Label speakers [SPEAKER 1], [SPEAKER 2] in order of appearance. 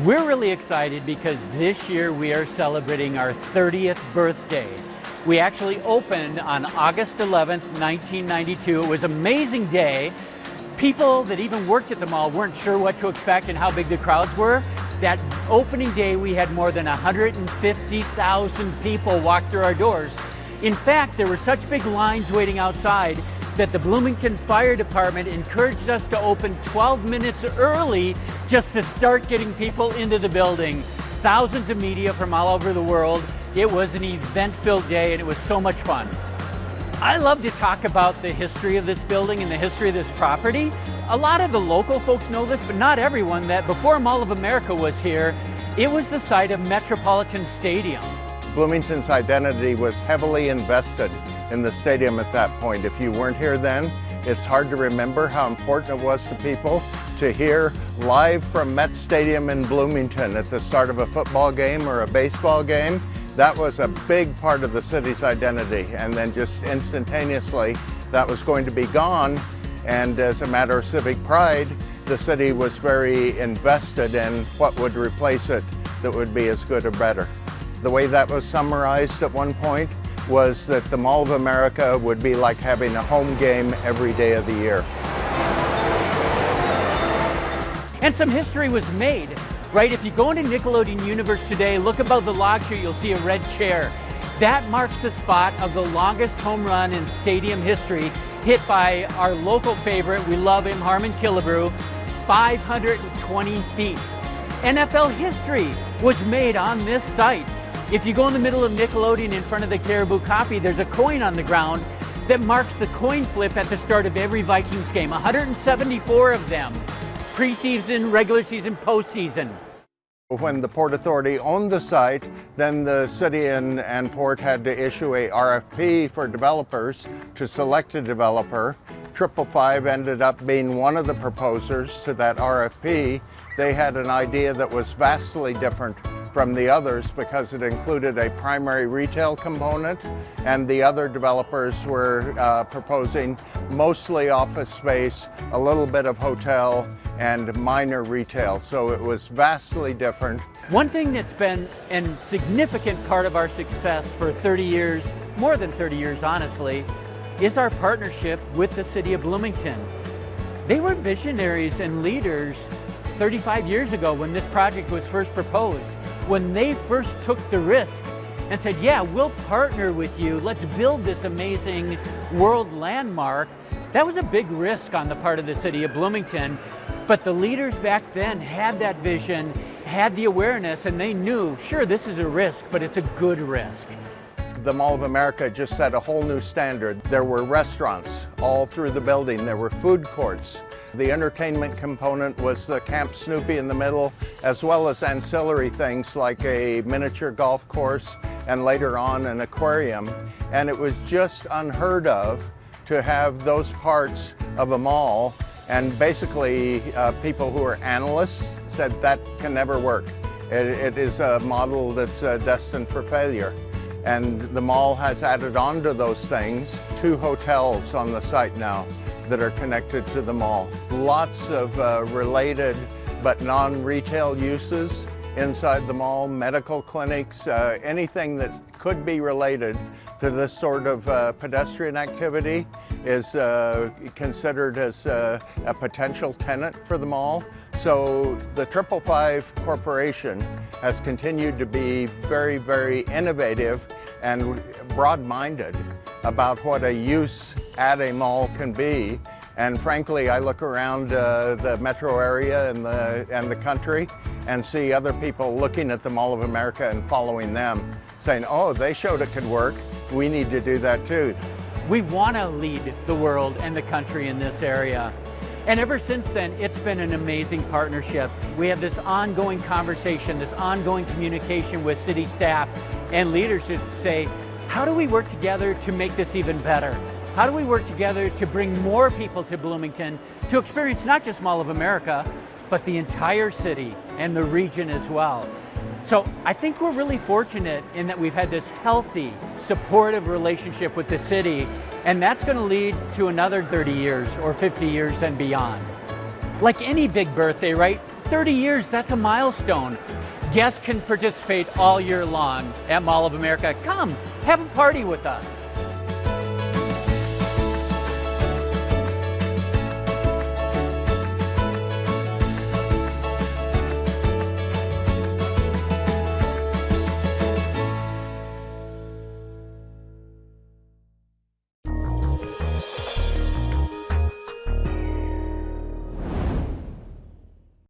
[SPEAKER 1] We're really excited because this year we are celebrating our 30th birthday. We actually opened on August 11th, 1992. It was an amazing day. People that even worked at the mall weren't sure what to expect and how big the crowds were. That opening day, we had more than 150,000 people walk through our doors. In fact, there were such big lines waiting outside that the Bloomington Fire Department encouraged us to open 12 minutes early just to start getting people into the building. Thousands of media from all over the world. It was an event-filled day and it was so much fun. I love to talk about the history of this building and the history of this property. A lot of the local folks know this, but not everyone, that before Mall of America was here, it was the site of Metropolitan Stadium.
[SPEAKER 2] Bloomington's identity was heavily invested in the stadium at that point. If you weren't here then, it's hard to remember how important it was to people to hear live from Met Stadium in Bloomington at the start of a football game or a baseball game. That was a big part of the city's identity, and then just instantaneously that was going to be gone, and as a matter of civic pride, the city was very invested in what would replace it that would be as good or better. The way that was summarized at one point was that the Mall of America would be like having a home game every day of the year.
[SPEAKER 1] And some history was made, right? If you go into Nickelodeon Universe today, look above the log chute, you'll see a red chair. That marks the spot of the longest home run in stadium history, hit by our local favorite, we love him, Harmon Killebrew, 520 feet. NFL history was made on this site. If you go in the middle of Nickelodeon in front of the Caribou Coffee, there's a coin on the ground that marks the coin flip at the start of every Vikings game, 174 of them, preseason, regular season, postseason.
[SPEAKER 2] When the Port Authority owned the site, then the city and Port had to issue a RFP for developers to select a developer. 555 ended up being one of the proposers to that RFP. They had an idea that was vastly different from the others because it included a primary retail component, and the other developers were proposing mostly office space, a little bit of hotel, and minor retail. So it was vastly different.
[SPEAKER 1] One thing that's been a significant part of our success for 30 years, more than 30 years honestly, is our partnership with the city of Bloomington. They were visionaries and leaders 35 years ago when this project was first proposed. When they first took the risk and said, yeah, we'll partner with you, let's build this amazing world landmark, that was a big risk on the part of the city of Bloomington. But the leaders back then had that vision, had the awareness, and they knew, sure, this is a risk, but it's a good risk.
[SPEAKER 2] The Mall of America just set a whole new standard. There were restaurants all through the building. There were food courts. The entertainment component was the Camp Snoopy in the middle, as well as ancillary things like a miniature golf course and later on an aquarium. And it was just unheard of to have those parts of a mall. And basically, people who are analysts said that can never work. It is a model that's destined for failure. And the mall has added on to those things 2 hotels on the site now that are connected to the mall. Lots of related but non-retail uses inside the mall, medical clinics, anything that could be related to this sort of pedestrian activity is considered as a potential tenant for the mall. So the 555 Corporation has continued to be very, very innovative and broad-minded about what a use at a mall can be. And frankly, I look around the metro area and the country and see other people looking at the Mall of America and following them, saying, oh, they showed it could work. We need to do that too.
[SPEAKER 1] We want to lead the world and the country in this area. And ever since then, it's been an amazing partnership. We have this ongoing conversation, this ongoing communication with city staff and leadership to say, how do we work together to make this even better? How do we work together to bring more people to Bloomington to experience not just Mall of America, but the entire city and the region as well? So I think we're really fortunate in that we've had this healthy, supportive relationship with the city, and that's going to lead to another 30 years or 50 years and beyond. Like any big birthday, right? 30 years, that's a milestone. Guests can participate all year long at Mall of America. Come, have a party with us.